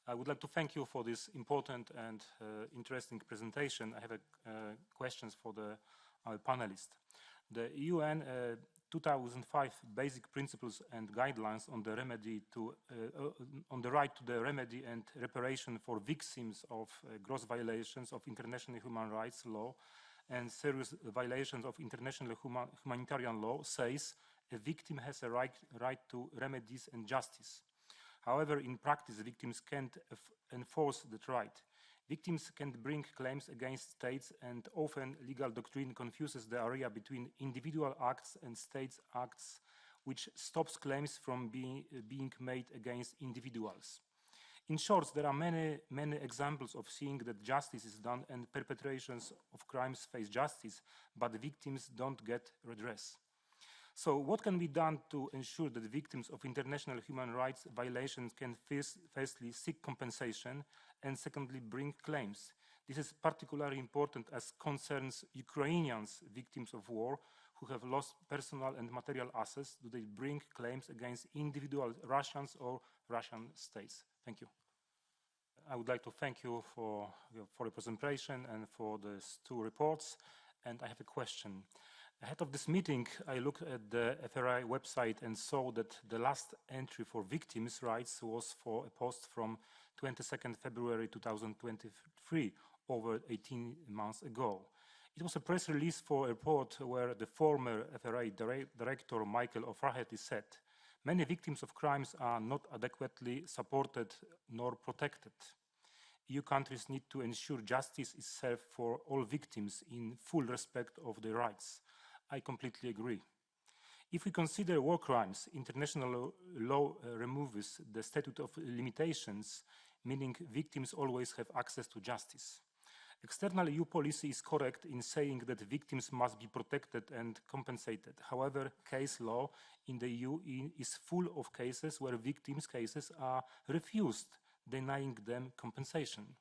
I would like to thank you for this important and interesting presentation. I have questions for our panelists. The UN 2005 Basic Principles and Guidelines on the on the right to the remedy and reparation for victims of gross violations of international human rights law and serious violations of international humanitarian law says a victim has a right to remedies and justice. However, in practice, victims can't enforce that right. Victims can bring claims against states, and often legal doctrine confuses the area between individual acts and states' acts, which stops claims from being made against individuals. In short, there are many examples of seeing that justice is done and perpetrators of crimes face justice, but the victims don't get redress. So what can be done to ensure that victims of international human rights violations can firstly seek compensation and secondly bring claims? This is particularly important as concerns Ukrainians, victims of war, who have lost personal and material assets. Do they bring claims against individual Russians or Russian states? Thank you. I would like to thank you for the presentation and for these two reports. And I have a question. Ahead of this meeting, I looked at the FRI website and saw that the last entry for victims' rights was for a post from 22nd February 2023, over 18 months ago. It was a press release for a report where the former FRI director, Michael O'Flaherty, said, "Many victims of crimes are not adequately supported nor protected. EU countries need to ensure justice is served for all victims in full respect of their rights." I completely agree. If we consider war crimes, international law removes the statute of limitations, meaning victims always have access to justice. External EU policy is correct in saying that victims must be protected and compensated. However, case law in the EU is full of cases where victims' cases are refused, denying them compensation.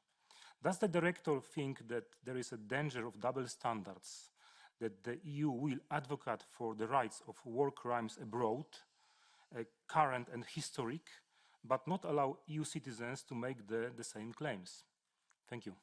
Does the director think that there is a danger of double standards, that the EU will advocate for the rights of war crimes abroad, current and historic, but not allow EU citizens to make the same claims? Thank you.